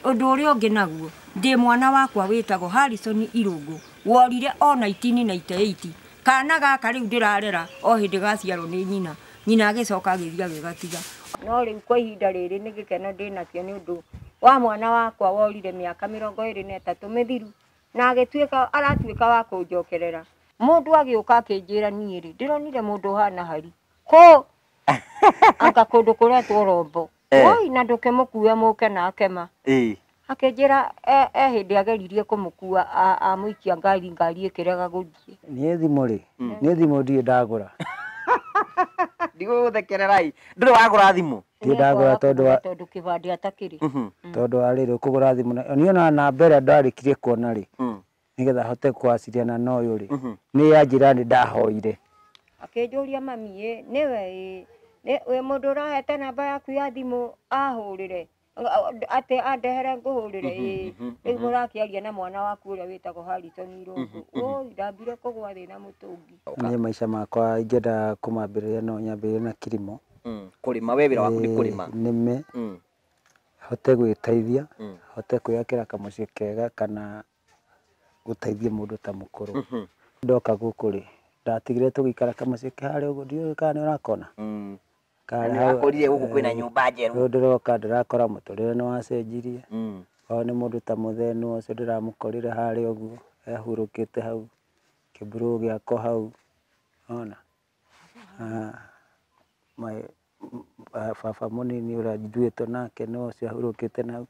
Undu uria ungi naguo ndi mwana wakwa witagwo Harrison Irungu worire o 1998 kana gaka riu ndirarera o hindi gaciarwo ni nyina agicoka agithia agigatiga no riu kwa ihinda riri ni gikeno ndinakio ni undu wa mwana wakwa worire miaka 23 mithiru na agituika aratuika wa kunjokerera mundu agiuka akinjira niiri ndironire mundu hana hari ko anga kundu kuretwo Rombo oi na ndukimukua muke na akema akinjira hindi ageririe kumukua amuikia ngari ikiraga guthie ni thimu ndie ndagura Ndiguthekererai nduri wagura thimu ndie ndagura tondu kibandi atakiri tondu arire kugura thimu niona na mbere ndarikirie kuona ri nigetha hote kwasiriana na uyu ri ni yanjira ni ndahoire akinjuria mami niwe we mundu urahete namba yaku ya thimu ahurire ate andehere nguhurire riu murakiaria na mwana waku uria witagwo Harrison Irungu oi ndambire kugwa thina mutungi ni maisha makwa ingenda kumambiriria no nyambiririe na kilimo kurima we wira waku ni kurima nime hote gwiteithia hote kwiyakira kamucii kega kana guteithia mundu ta mukuru ndoka guku ri ndatigire tugikara kamucii kari uguo ndio kana urakona kana akorire guku kwina nyumba njeru ndiroka ndirakora muturire no acenjirie o ni mundu ta muthenu ucio ndiramukorire hari uguo ehurukite hau kiburu giako hau ona baba munini uria njuĩtwo nake no ucio ahurukite nau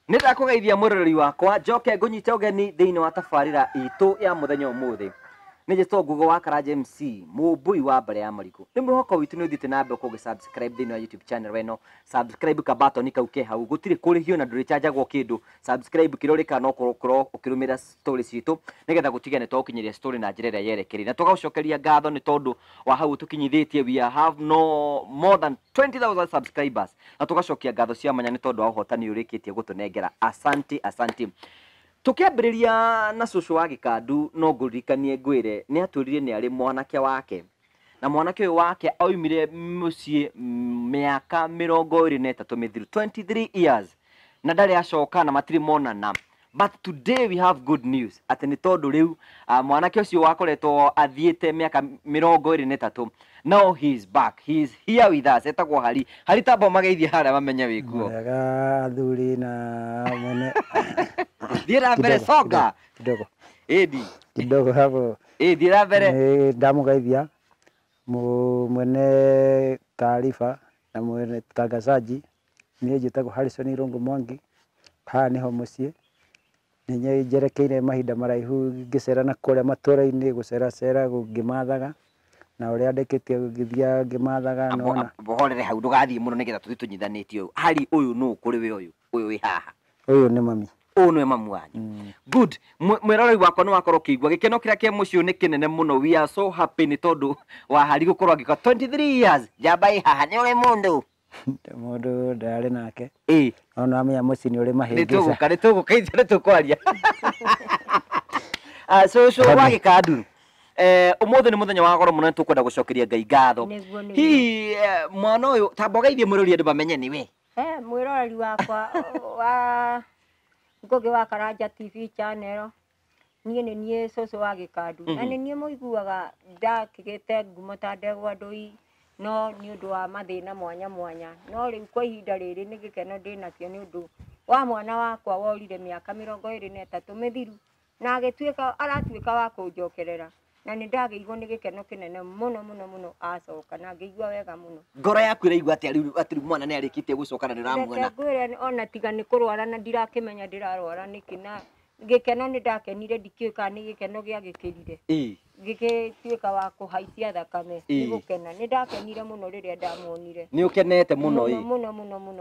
Nitakugeithia murori wakwa njoke ngunyite ugeni thiini wa tabarira itu ya muthenya umuthi ni jeto Google wa Karaja MC mubui wa mbere ya mariku ni mwihoko witu ni uthite na mbe ko subscribe thiini wa YouTube channel weno subscribe ka button kauke hau gutire kurihio na nduri chargeagwo kindu subscribe kirorika no kurukuro ukirumira stories citu nigetha gutigane to ukinyiria story na njira yerekeri na tugacokeria ngatho ni tondu wa hau tukinyithitie we have no more than 20,000 subscribers na tugacokia ngatho cia manya ni tondu wa uhotani urikitie gutunengera asante tukiambiriria na cucu wa Gikandu no ngurikanie ngwire ni aturirie ni ari mwanake wake na mwanake uyu wake aumire mucii miaka 23 mithiru 23 years na ndari acoka na matiri monana but today we have good news ati ni tondu riu mwanake ucio wakoretwo athiete miaka 23 now he is back, he is here with us etagwo hari tabo mageithia haria bamenya wikuo wega athuri na mwene Dira mbere soga kidogo edi kidogo hapo dira mbere ndamugeithia mwene taarifa na mwene tangazaji niĩ njĩtagwo Harrison Irungu Mwangi haha niho muciĩ ninye njerekeire mahinda maraihu ngĩcera na kũrĩa matũra-inĩ gũceracera ngĩmathaga na ũrĩa ndĩkĩtie ngĩthia ngĩmathaga nona bohorere hau ndũgathiĩ mũno nĩgetha tũthiĩ tũnyithanĩtie ũyũ hari ũyũ nũ kũrĩ we ũyũ wĩ haha ũyũ nĩ mami ũyũ nĩ mamu wanyu good mwĩroreri wakwa nĩ wakorwo kĩigua gĩkeno kĩrĩa kĩa mũciĩ ũyũ nĩ kĩnene mũno we are so happy nĩ tondũ wa hari gũkorwo agĩka 23 years njamba ĩ haha nĩ ũrĩ mũndũ ndarĩ nake ona amenya mũciĩ nĩ ũrĩ mahĩngĩca nĩ tũgũka ithuĩ nĩ tũkwaria cũcũ wa Gikandu umuthi ni muthenya wa goro muno tukwenda gucokeria Ngai ngatho hihi mwana uyu tamba geithie mwirori andu bamenye ni we mwirori wakwa wa Ngugi wa Karaja TV channel nie cũcũ wa Gikandu na nie muiguaga ndakigite ngumo ta ndegwa ndui no ni undu wa mathina mwanya no riu kwa ihinda riri ni gikeno ndinakio ni undu wa mwana wakwa worire miaka 23 mithiru na agituika aratuika wa kunjokerera na ni ndagĩirwo nĩ gĩkeno kĩnene mũno acoka na ngĩigua wega mũno ngoro yaku ĩraigua atĩ mwana nĩ arĩkĩtie gũcoka na ndĩramuona ngwĩre ona tiga nĩ kũrwara na ndirakĩmenya ndĩrarwara nĩkĩ na gĩkeno nĩ ndakenire ndikĩũĩ kana nĩ gĩkeno gĩa gĩkĩrire gĩgĩtuĩka wa kũhaicia thakame nĩ gũkena nĩ ndakenire mũno rĩrĩa ndamuonire nĩ ũkenete mũno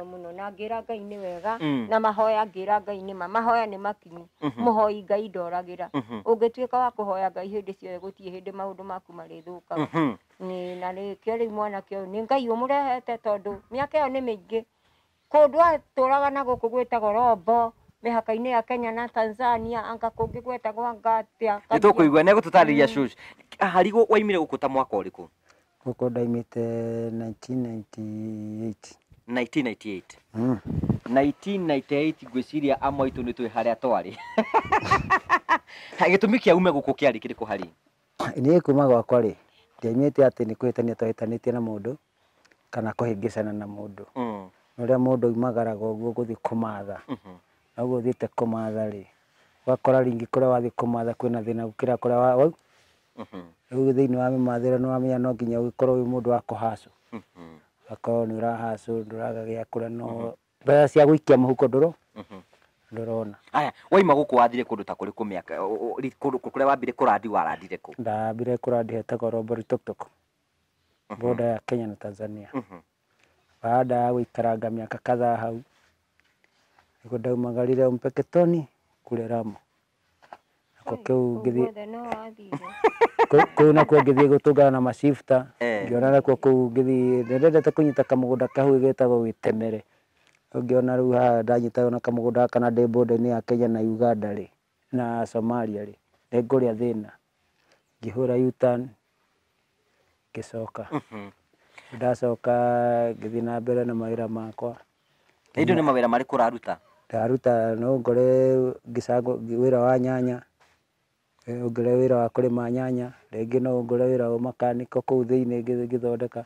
mũno na ngĩra Ngai nĩ wega na mahoya ngĩra Ngai nĩ mahoya nĩ makinyu mũhoi Ngai ndoragĩra ũngĩtuĩka wa kũhoya Ngai hĩndĩ ciothe gũtirĩ hĩndĩ maũndũ maku marĩthũkaga na nĩkĩo rĩu mwanake ũyũ nĩ Ngai ũmũrehete tondũ mĩaka ĩyo nĩ mĩingĩ kũndũ atũraga na gũkũ gwĩtagwo Rombo mĩhaka-inĩ ya Kenya na Tanzania anga kũngĩ gwetagwo Ngatia nĩ tũkũigua nĩ gũtũtarĩria cũcũ hari waimire gũkũ ta mwaka ũrĩkũ Huko ndaimite 1998. 1998 1998 gwiciria amwe itu ni twi haria twari gitumi kia ume guku kiari kiriku hari Ni kuma gwakwa ri ndiaimite ati ni kwihitania twahitanitie na mundu kana kuhingicana na mundu uria mundu imagaraga uguo guthi kumatha naguo uthiite kumatha ri wakora ringi kuria wathi kumatha kwina thina gukira kuria wau riu thiini wa mimathire ni wamenya no nginya ugikorwo wi mundu wa kuhacu akorwo ni urahacu nduraga gia kuria no mbeca cia guikia muhuko ndurona. Aya waima guku wathire kundu ta kuri kumiaka kundu kuria wambire kurandi warandire ku? Ndambire kurandi hetagwo Robori Toktok boda ya Kenya na Tanzania. Baada ya guikaranga miaka kadhaa hau niko ndaumagarire Mpeketoni kule Ramu. Nako kiu ngithi kuu nakuo ngithii gutungana na macifta ngiona nakuo kuu ngithii ndendete kunyita kamugunda kahu getagwo Witemere. Ngiona riu haha ndanyita na kamugunda kana ndi boda-ini ya Kenya na Uganda ri na Somalia ri nguria thina ngihura U-turn ngicoka ndacoka ngithi na mbere na mawira makwa. Indo ni mawira mari kuraruta? Ndaruta no ngore ngicango wira wa nyanya ngore wira wa kurima nyanya ringi no ngore wira wa makaniko kuu thiini ngithondeka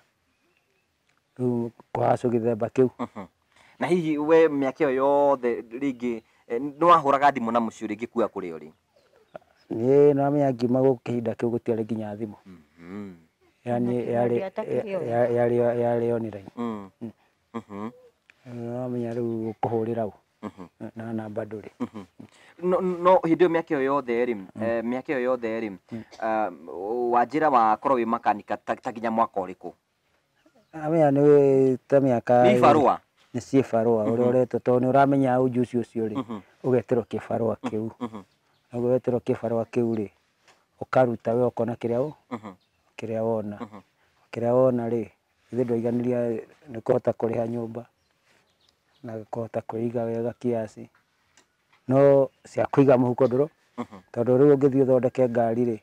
riu kuhacu githemba kiu. Na hihi we miaka iyo yothe ringi no wahuraga thimu na muciu ringi kuya kuri uri? Ni no amenya ngiuma guku kihinda kiu gutiari nginya thimu yani yari online no amenya riu kuhurira u na namba nduri no hindi iyo miaka iyo yothe ri miaka iyo yothe ri wanjira wakorwo wi makanika ta nginya mwaka uriku? Amenya ni ta miaka ni barua ni cie barua uria uretwo tondu ni uramenya ujuci ucio ri ugeterwo kibarua kiu naguo weterwo kibarua kiu ri ukaruta we ukona kiria wona ri ithe ndwaiganiria ni kuhota kuriha nyumba na kuhota kuiga wega kiasi no cia kuiga muhuko nduru tondu riu ungithi uthondeke ngari ri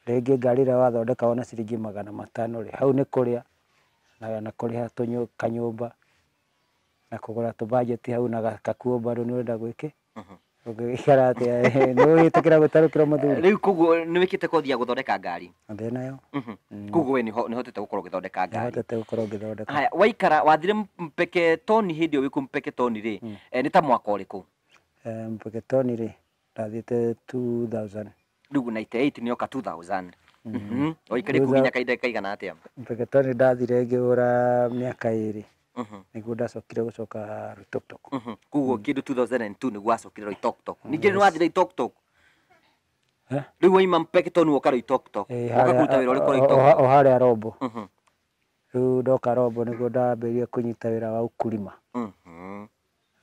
ringi ngari ria wathondeka wona ciringi 500 ri hau ni kuria na kuriha kanyumba na kugura tu budget hau na gakuo bado ni urenda gwiki ugikara atia ni witikira gutarukira muthuri riu kuguo ni wikite kothi ya guthondeka ngari ndi nayo kuguo we ni hotete gukorwo githondeka ngari? hotete gukorwo githondeka. Haya waikara wathire Mpeketoni hindi iyo wiku Mpeketoni ri ni ta mwaka uriku? Mpeketoni ri ndathite 2000 riu 98 ni oka 2000 waikare kuginya kaida kaigana atia? Mpeketoni ndathire ngiura miaka 2 niguo ndacokire gucoka Loitoktok. Kuguo kindu 2002 niguo wacokire Loitoktok. Ningi ni wathire Loitoktok riu waima Mpeketoni woka Loitoktok ukakuruta wira uriku Loitoktok? O haria Rombo riu ndoka Rombo niguo ndambirie kunyita wira wa ukulima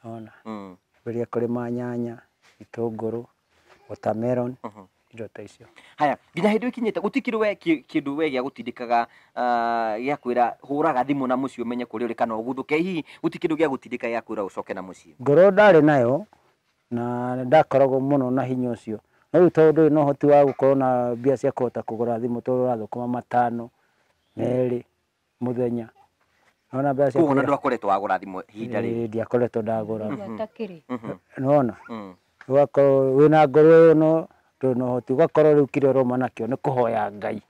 ona mbirie kurima nyanya itunguru watermelon indo ta icio. Haya nginya hindi ikinyite gutikirwe we kindu we gia gutindikaga gia kwira huraga thimu na muciu menye kuri uri kana uguthuke hihi gutikindu gia gutindika gia kwira ucoke na muciu? Ngoro ndari nayo na ndakoragwo muno na hinya ucio no riu tondu no hoti wa gukorwo na mbia cia kuhota kugura thimu tondu urathukuma 5 2 muthenya nona mbia cia kuona ndwakoretwo wagura thimu hinda ri? Ndiakoretwo ndagura nona wakorwo wina ngoro no hoti ugakorwo riu kire roma nakio ni kuhoya Ngai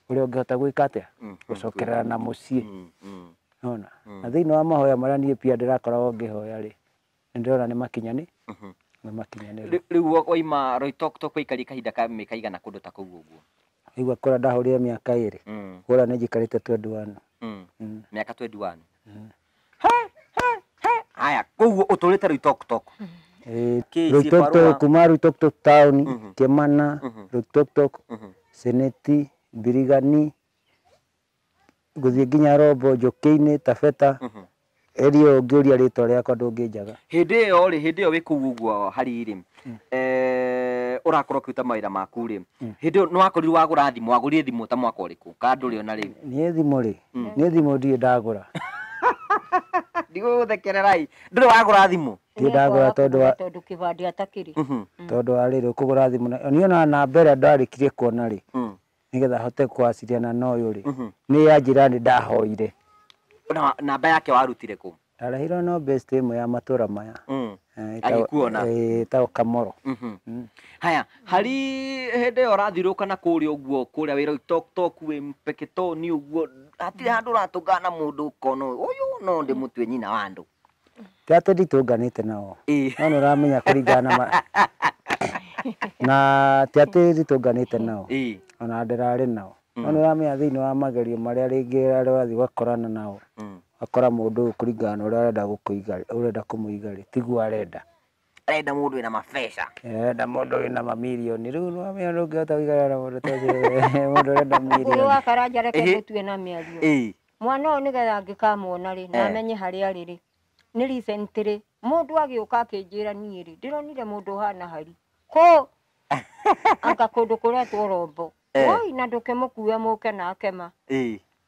uria ungihota gwika atia gucokerera na mucii nona na thiini wa mahoya maria nie pia ndirakoragwo ngihoya ri ndirona ni makinyani riu waima Loitoktok waikari kahinda ka mikaigana kundu ta kuu uguo? Igua kura ndahurire miaka 2 kura ni njikarite 21 miaka 21 haya koguo uturite Loitoktok? Loitoktok kuma Loitoktok town Kimana Loitoktok Seneti Birigani guthie nginya Rombo Njuki-ini Taveta erio ngiuria ritwa riakwa ndunginjaga hindi iyo wi kuu uguo hari ri urakorwo ukiruta mawira maku ri hindi iyo ni wakorirwo wagura thimu wagurire thimu ta mwaka uriku ka nduri ona riu? Ni thimu ri ni thimu ndirĩ ndagura ndiguthekererai nduri wagura thimu? Ti ndagura tondu kibandi atakiri tondu ari ri kugura thimu ni ona na mbere ndarikirie kuona ri nigetha hote kwasiriana na uyu ri ni yanjira ni ndahoire na namba yake warutire ku ndarehirwo no best imwe ya matura maya agikuona ta Kamoro. Haya, hari hende ũrathirũka na kũrĩa ũguo kũrĩa wĩra tok we mpeketo ni ũguo atire handũ ratũngana mũndũ kono ũyũ no ndĩ mũtwe nyina wa andũ ti atĩ nditũnganĩte nao no nĩ ũramenya kũringana na ti atĩ nditũnganĩte nao ona ndĩrarĩ nao no nĩ ũramenya thĩinĩ wa magerio marĩa rĩngĩ arĩa wathiĩ ũgakorana nao akora mũndũ kũringana na ũrĩa arenda gũkũiga ũrenda kũmũiga rĩ tiguo arenda mũndũ wĩna mabeca enda mũndũ wĩna mamirioni rĩu nĩ wamenya ndũngĩhota kũiganĩra na mũndũ ta ũcio mũndũ ũrenda mirioni ũyũ wa Karanja reke gũtue na mĩario mwana ũyũ nĩgetha angĩkamuona rĩ na amenye harĩa arĩ rĩ nĩ recent rĩ mũndũ agĩũka akĩnjĩra niĩ rĩ ndĩronire mũndũ ũhana hari kũ anga kũndũ kũretwo Rombo woi na ndũkĩmũkue mũke nake ma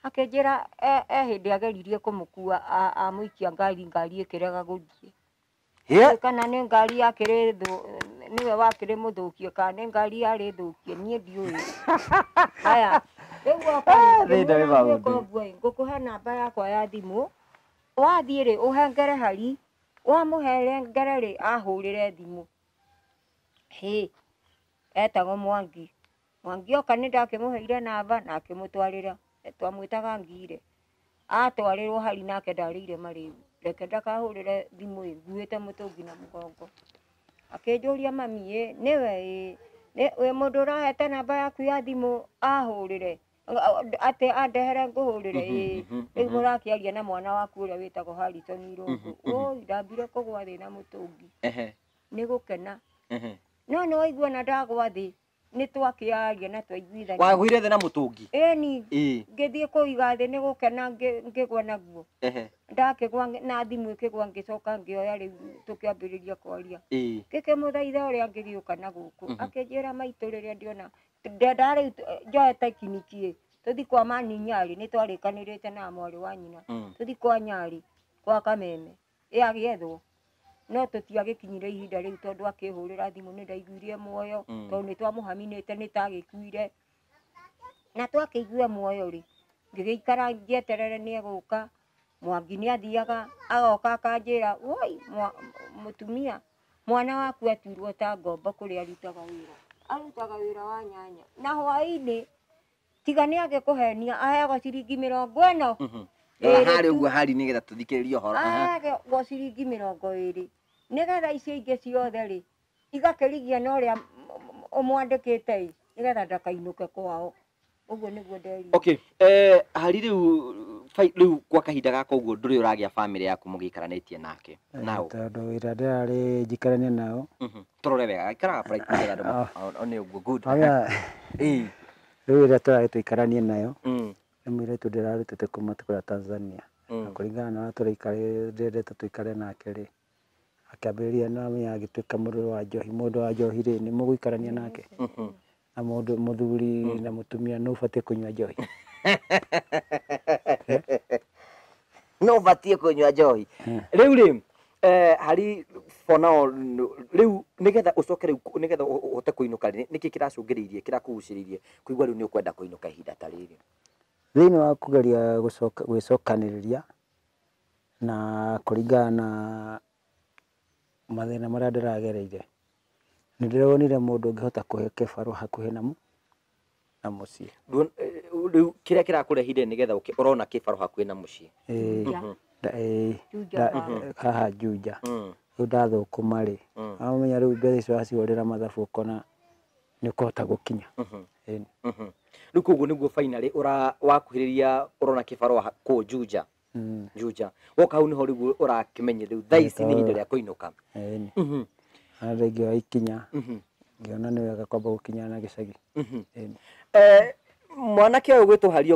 akĩnjĩra hĩndĩ ageririe kũmũkua amũikia ngari ĩkĩrega gũthiĩ kana nĩ ngari yakĩrĩ nĩwe wakĩrĩ mũthũkie kana nĩ ngari yarĩ thũkie niĩ ndiũĩ haya rĩu ngũkũhe namba yakwa ya thimũ wathiĩ rĩ ũhengere hari wamũhengere rĩ ahũrĩre thimũ etagwo Mwangi oka nĩ ndakĩmũheire namba na akĩmũtwarĩra twamwĩtaga Ngire atwarĩrwo hari nake ndarĩire marĩu reke ndakahũrĩre thimũ nguĩte mũtũngi na mũgongo akĩnjũria mami nĩwe wĩ mũndũ ũrahete namba yaku ya thimũ ahũrĩre atĩ andehere ngũhũrĩre rĩu mũrakĩaria na mwana waku ũrĩa wĩtagwo Harrison Irũngũ oi ndambire kũgwa thĩ na mũtũngi nĩ gũkena no nĩ waigua na ndagwa thĩ nĩ twakĩaria na twaiguithania wagũire thĩ na mũtũngi ĩni ngĩthiĩ kũiga thĩ nĩ gũkena ngĩgwa naguo ndakĩgwa na thimũ ĩkĩgwa ngĩcoka ngĩoya rĩu tũkĩambĩrĩria kwaria ngĩkĩmũthaitha ũrĩa angĩgĩũka na gũkũ akĩnjĩra maitũ rĩrĩa ndiona ndenda rĩu njoe tekiniki tũthi kwa mani Nyarĩ nĩ twarĩkanĩrĩte na mwarĩ wa nyina tũthi kwa Nyarĩ kwa Kameme agĩethwo no tũtiagĩkinyire ihinda rĩu tondũ akĩhũrĩra thimũ nĩ ndaiguire muoyo tondũ nĩ twamũhaminĩte nĩ tagĩkuire na twakĩigue muoyo rĩ ngĩgĩikara ngĩeterere nĩ egũka Mwangi nĩ athiaga agoka akanjĩra woi mũtumia mwana waku atuirwo ta ngombo kũrĩa arutaga wĩra wa nyanya na hwaĩ-inĩ tiga nĩ agĩkũhenia aheagwo ciringi 40 harĩ ũguo hari nĩgetha tũthikĩrĩrie ũhoro aheagwo ciringi 20 nĩgetha icio ingĩ ciothe rĩ igakĩrigia na ũrĩa ũmwandĩkĩte nĩgetha ndakainũke kwao ũguo nĩguo nderire okay hari rĩu kwa kahinda gaka ũguo ndũrĩ ũragĩa family yaku mũgĩikaranĩtie nake nao tondũ wĩra ndĩrarĩ njikaranie nao tũrore wega ikaraga bright nĩgetha one ũguo good rĩu wĩra tũrarĩ tũikaranie nayo nĩ mũirĩtu ndĩrarutĩte kuma kũrĩa Tanzania na kũringana na ndĩrendete tũikare nake rĩ akĩambĩrĩria na agĩtuĩka mũndũ wa njohi rĩ nĩ mũgũikarania nake na mũndũ mũthuri na mũtumia no ũbatiĩ kũnyua njohi no ũbatiĩ kũnyua njohi rĩu rĩ hari for now rĩu nĩgetha ũcoke rĩu nĩgetha ũhote kũinũka nĩkĩ kĩracũngĩrĩirie kĩrakũgucĩrĩirie kũigua rĩu nĩ ũkwenda kũinũka ihinda ta rĩrĩ thĩinĩ wa kũgeria gwĩcokanĩrĩria na kũringana na mathĩna marĩa ndĩragereire nĩ ndĩronire mũndũ ũngĩhota kũhe kĩbarũ hakuhĩ na mũciĩ rĩu kĩrĩa kĩrakũrehire nĩgetha ũrona kĩbarũ hakuhĩ na mũciĩ haha Juja rĩu ndathũkũma rĩ amenya rĩu mbeca icio wacihũrĩra mathabu ũkona nĩ ũkũhota gũkinya rĩu koguo nĩguo finally wakuhĩrĩria ũrona kĩbarũ kũu Juja woka hau nĩho rĩu ũrakĩmenye rĩu thaa ici nĩ ihinda rĩa kũinũka rĩngĩ waikinya ngĩona nĩ wega kwamba gũkinya na gĩcagi mwanake ũyũ gwĩtwo Hari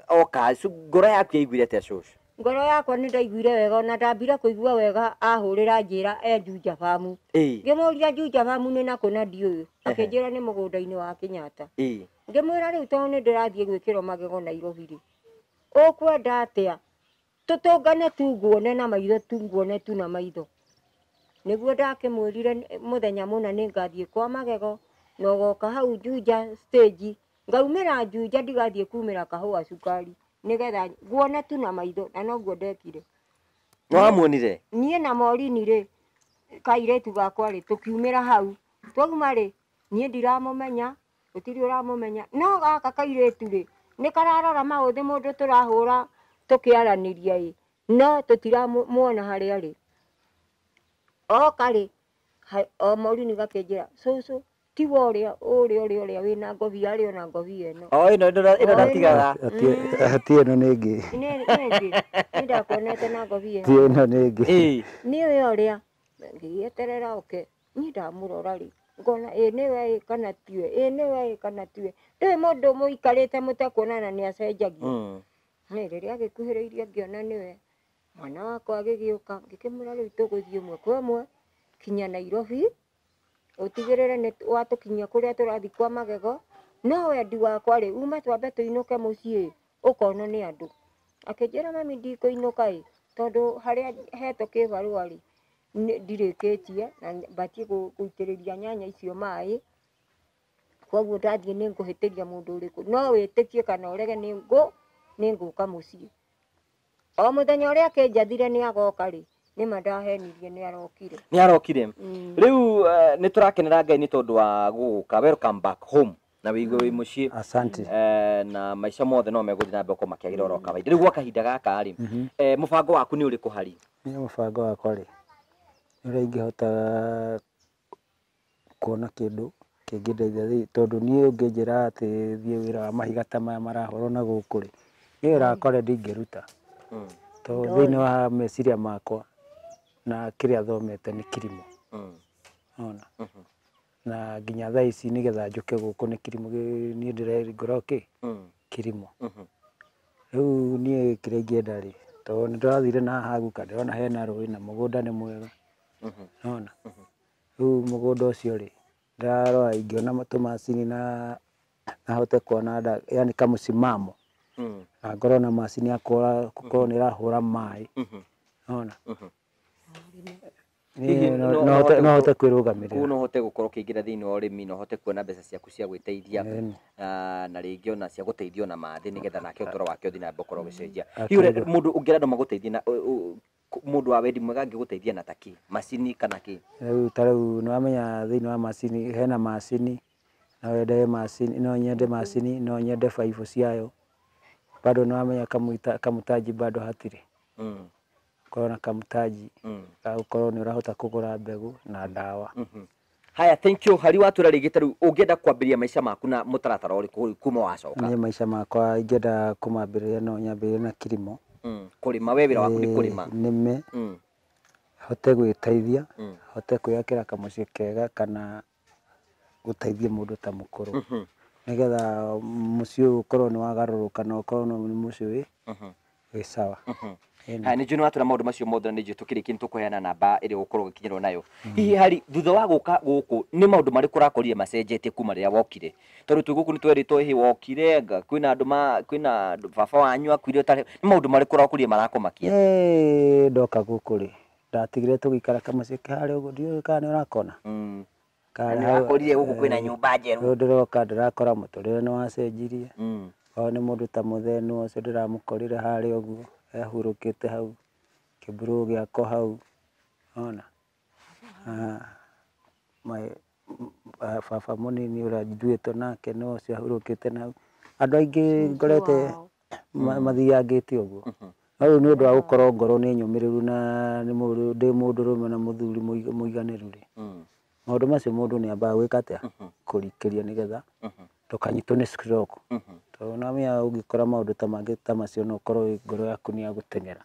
oka ngoro yaku yaiguire atĩa cũcũ ngoro yakwa nĩ ndaiguire wega ona ndambire kũigua wega ahũrĩra njĩra Juja Farm ngĩmũria Juja Farm nĩ nakũ na ndiũĩ akĩnjĩra nĩ mũgũnda-inĩ wa Kenyatta ngĩmwĩra rĩu tondũ nĩ ndĩrathiĩ gwĩkĩrwo magego Nairobi rĩ ũkwenda atĩa tũtũngane tu nguone na maitho tu nguone tu na maitho nĩguo ndakĩmwĩrire mũthenya mũna nĩ ngathiĩ kwa magego na ũgoka hau Juja stage ngaumĩra Juja ndigathiĩ kumĩra kahũa cukari nĩgetha nguona tu na maitho na noguo ndekire. No wamuonire? Niĩ na Morini rĩ kairĩtu gakwa rĩ tũkiumĩra hau twauma rĩ niĩ ndiramũmenya gũtirĩ ũramũmenya no gaka kairĩtu rĩ nĩ kararora maũthĩ mũndũ tũrahũra tũkĩaranĩria ĩ no tũtiramuona harĩa rĩ oka rĩ o Morini gakĩnjĩra cũcũ tiga ũrĩa wĩna ngobia arĩ ona ngobia ĩno. Ĩno ndatigaga. Hatirĩ ĩno nĩ ĩngĩ. Nĩ ndakuonete na ngobia ĩno. Ti ĩno nĩ ĩngĩ. Nĩ ũyũ ũrĩa ngĩgĩeterera oke niĩ ndamũrora rĩ ngona ĩ nĩwe kana tiwe nĩwe kana tiwe ndũĩ mũndũ mũikarĩte mũtekuonana nĩ acenjagia. Rĩrĩa agĩkuhĩrĩirie ngĩona nĩwe mwana wakwa agĩgĩũka ngĩkĩmwĩra rĩu tũgũthiĩ ĩmwe kwa ĩmwe kinya Nairobi ũtigĩrĩre nĩ watũkinyia kũrĩa tũrathiĩ kwa magego no wendi wakwa rĩ uma twambe tũinũke mũciĩ ũkonwo nĩ andũ. Akĩnjĩra mami ndikũinũka ĩ tondũ harĩa hetwo kĩbarũa rĩ ndirĩkĩtie na batiĩ gũitĩrĩria nyanya icio maĩ koguo ndathiĩ nĩ ngũhĩtĩria mũndũ ũrĩkũ no wĩtĩkie kana ũrege nĩ ngũka mũciĩ. O mũthenya ũrĩa akĩnjathire nĩ agoka rĩ nĩma ndahenirie nĩ arokire. Nĩ arokire. Rĩu nĩ tũrakenera Ngai nĩ tondũ wa gũka. Welcome back home na wĩigue wĩ mũciĩ. Asante. Na maica mothe no megũthiĩ na mbere makĩagĩra oro kawaida. Rĩu gwa kahinda gaka rĩ mũbango waku nĩ ũrĩkũ hari? Niĩ mũbango wakwa rĩ ũrĩa ingĩhota kuona kĩndũ kĩngĩndeithia tondũ niĩ ũngĩnjĩra atĩ thiĩ wĩra wa mahiga ta maya marahũrwo na gũkũ rĩ niĩ wĩra wakwa ndingĩruta tondũ thĩinĩ wa meciria makwa na kĩrĩa thomete nĩ kilimo. Ona na nginya thaa ici nĩgetha njũke gũkũ nĩ kilimo niĩ ndĩrengorwo kilimo. Rĩu niĩ kĩrĩa ingĩenda rĩ tondũ nĩ ndĩrathire na haha guka ndĩrona hena rũĩ na mũgũnda nĩ mwega. Ona rĩu mũgũnda ũcio rĩ ndĩrarora ingĩona tũmacini na hote kuona yani kamũcimamo na ngorwo na macini ya gũkorwo nĩ ĩrahũra maĩ. Ona no hote kwĩrũgamĩrĩra. No hote gũkorwo ũkĩingĩra thĩinĩ wa ũrĩmi no hote kuona mbeca ciaku cia gwĩteithia na rĩngĩ ona cia gũteithia na mathĩ nĩgetha nake ũtũũro wake ũthiĩ na mbere ũkorwo ũgĩcenjia. Hihi mũndũ ũngĩenda andũ magũteithie na mũndũ wa wendi mwega angĩgũteithia na takĩ macini kana kĩ? Rĩu ta rĩu nĩwamenya thĩinĩ wa macini hena macini no wende macini no nyende macini no nyende baibũ ciayo bado nĩwamenya kamũtaji bado hatirĩ. Korwo na kamũtaji gũkorwo nĩ ũrahota kũgũra mbegũ na ndawa. Haya, thank you. Hari watũra rĩngĩ ta rĩu ũngĩenda kwambĩrĩria maica maku na mũtaratara ũrĩkũ kuma wacoka? Niĩ maica makwa ingĩenda kũmambĩrĩria no nyambĩrĩrie na kilimo. Kũrĩma we wĩra waku nĩ kũrĩma. Nĩme hote gwĩteithia hote kwĩyakĩra kamũciĩ kega kana gũteithia mũndũ ta mũkũrũ nĩgetha mũciĩ ũyũ ũkorwo nĩ wagarũrũka na ũkorwo nĩ mũciĩ wĩ sawa. Nĩ njũĩ nĩ watũra maũndũ macio mothe na nĩ njũĩ tũkĩrĩkia nĩ tũkũheana namba ĩrĩa ũgũkorwo ũgĩkinyĩrwo nayo. Hihi Hari thutha wa gũka gũkũ nĩ maũndũ marĩkũ ũrakorire macenjetie kuma rĩrĩa wokire? Tondũ twĩ gũkũ nĩ twerĩtwo hĩ wokire kwĩna andũ kwĩna baba wanyu akuire nĩ maũndũ marĩkũ ũrakorire marakũmakia? Ndoka gũkũ rĩ ndatigire tũgĩikara kamũciĩ harĩa ũguo ndiũĩ kana nĩ ũrakona. Nĩwakorire gũkũ kwĩna nyũmba njerũ? Rĩu ndĩroka ndĩrakora mũtũrĩre nĩ wacenjirie. O nĩ mũndũ ta mũthenu ũcio ndĩramũkorire harĩa ũguo ehurũkĩte hau kĩburũ gĩako hau. Ona baba mũnini ũrĩa nduĩtwo nake nĩ ũcio ahurũkĩte na hau. Andũ aingĩ ngorete mathiyangĩte ũguo. Rĩu nĩ ũndũ wa gũkorwo ngoro nĩ nyũmĩrĩru na ndĩ mũndũrũme na mũthuri mũiganĩru rĩ maũndũ macio mũndũ nĩ ambaga gwĩka atĩa kũrikĩria nĩgetha ndũkanyitwo nĩ stroke. Tondũ nĩwamenya ũngĩkora maũndũ ta mangĩ ta macio no ũkorwo ngoro yaku nĩ ya gũteng'era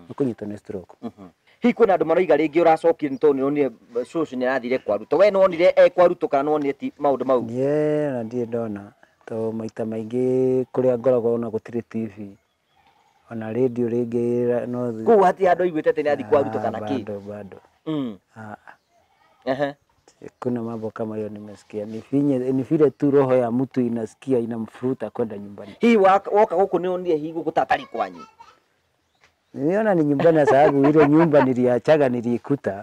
ũkũnyitwo nĩ stroke. Hihi kwĩna andũ maroiga rĩngĩ ũracokire nĩ tondũ nĩonire cũcũ nĩ arathire kwarutwo. We nĩwonire ekwarutwo kana nĩwonire ti maũndũ mau? Niĩ na ndirĩ ndona tondũ maita maingĩ kũrĩa ngoragwo ona gũtirĩ TV ona radio rĩngĩ no kũu hatirĩ handũ ũiguĩte atĩ nĩathiĩ kwarutwo kana kĩ? Bado. Kuna mambo kama hiyo nimesikia. Ni vile tu roho ya mtu inasikia inamfuruta kwenda nyumbani. Hii woka huku nionire hii huku tatari kwanyu? Niliona ni nyumbani sababu ile nyumba niliachaga nilikuta.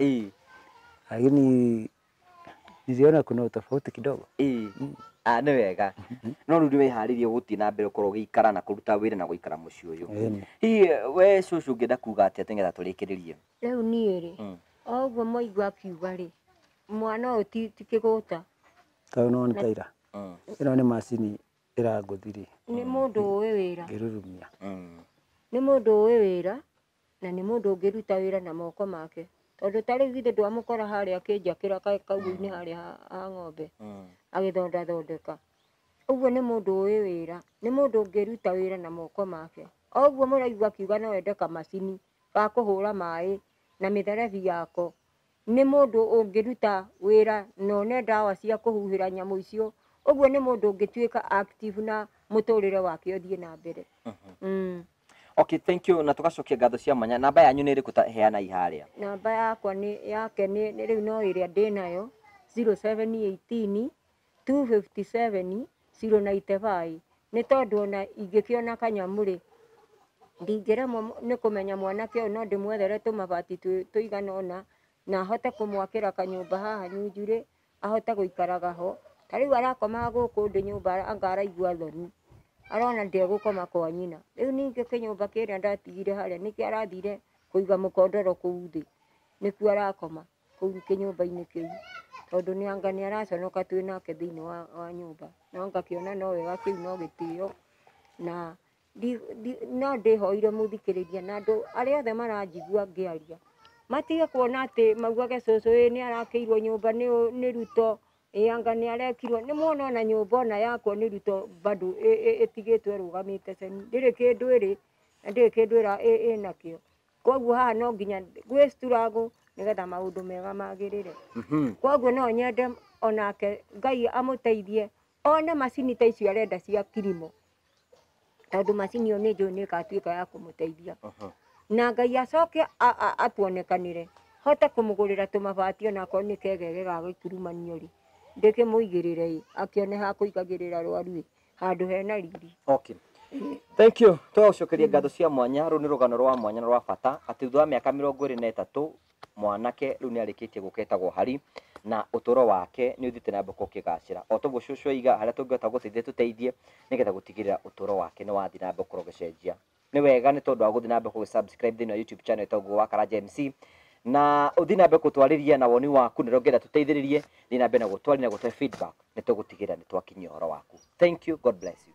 Lakini niliona kuna utofauti kidogo. nĩ wega no rĩu nĩwĩharĩirie gũthiĩ na mbere ũkorwo ũgĩikara na kũruta wĩra na gũikara mũciĩ ũyũ hihi we cũcũ ũngĩenda kuga atĩa nĩgetha tũrĩkĩrĩrie rĩu niĩ rĩ o ũguo Mũigua akiuga rĩ mwana ũyũ ti kĩgũta tondũ no nĩ taira ĩno nĩ macini ĩrangũthiri nĩ mũndũ ũĩ wĩra ngĩrurumia nĩ mũndũ ũĩ wĩra na nĩ mũndũ ũngĩruta wĩra na moko make tondũ ta rĩu githĩ ndwamũkora harĩa akĩnjakĩra kaugũ-inĩ harĩa ha ng'ombe agĩthondeka ũguo nĩ mũndũ ũĩ wĩra nĩ mũndũ ũngĩruta wĩra na moko make o ũguo mũraigua akiuga no ende kamacini ga kũhũra maĩ na mĩberethi yako nĩ mũndũ ũngĩruta wĩra na one ndawa cia kũhuhĩra nyamũ icio ũguo nĩ mũndũ ũngĩtuĩka active na mũtũrĩre wake ũthiĩ na mbere Okay, thank you. Na tugacokia ngatho cia mwanya. Namba yanyu nĩ ĩrĩkũ heana iharĩa? Namba yakwa yake nĩ rĩu no ĩrĩa ndĩnayo 0718 257 095 nĩ tondũ ona ingĩkĩona kanyamũ rĩ ndingĩremwo nĩ kũmenya mwanake ũyũ no ndĩmwethere tũmabati tũigana ũna na ahote kũmwakĩra kanyũmba haha Nyunju rĩ ahote gũikaraga ho ta rĩu arakomaga gũkũ ndĩ nyũmba anga araigua thoni arona ndegũkoma kwa nyina rĩu ningĩ kĩnyũmba kĩrĩa ndatigire harĩa nĩkĩo arathire kũiga mũkondoro kũu thĩ nĩkuo arakoma kũu kĩnyũmba-inĩ kĩu tondũ nĩ anga nĩ araconoka twĩ nake thĩinĩ wa nyũmba no ngakĩona no wega kĩu no gĩtĩo na no ndĩhoire mũthikĩrĩria na andũ arĩa othe maranjigua ngĩaria matige kuona atĩ maugage cũcũ nĩ arakĩirwo nyũmba nĩ Ruto anga nĩ arekirwo nĩ muona ona nyũmba ona yakwo nĩ Ruto bado ĩtigĩtwo ĩrũgamĩte ceni ndĩrĩ kĩndũ ĩrĩ na ndĩrĩ kĩndũ ĩnakĩo koguo haha no nginya gwĩ struggle nĩgetha maũndũ mega magĩrĩre koguo no nyende onake Ngai amũteithie one macini ta icio arenda cia kilimo tondũ macini ĩyo nĩ njũĩ nĩ ĩgatuĩka ya kũmũteithia na Ngai acoke atuonekanĩre hote kũmũgũrĩra tũmabati onakorwo nĩ kegege ga gĩkurumanio rĩ ndĩkĩmũigĩrĩre akĩone ha kũigagĩrĩra rwaru handũ hena riri. Okay. Thank you. Tũcokerie ngatho cia mwanya rũu nĩ rũgano rwa mwanya na rwa bata atĩ thutha wa mĩaka 23 mwanake rĩu nĩ arĩkĩtie gũketagwo Harry na ũtũro wake nĩ ũthiĩte na mbere ũkĩgacĩra o toguo cũcũ aiga harĩa tũngĩhota gũteithia tũteithie nĩgetha gũtigĩrĩra ũtũro wake nĩ wathiĩ na mbere ũgĩcenjia nĩ wega nĩ tondũ wa gũthiĩ na mbere gũsubscribe thĩinĩ wa YouTube channel ĩtagwo wa Karanja MC na ũthiĩ na mbere gũtwarĩria na woni waku nĩ rũngĩenda tũteithĩrĩrie thiĩ na mbere na gũtwarĩria na gũtũhe feedback nĩ tũgũtigĩrĩra nĩ twakinyia ũhoro waku. Thank you. God bless you.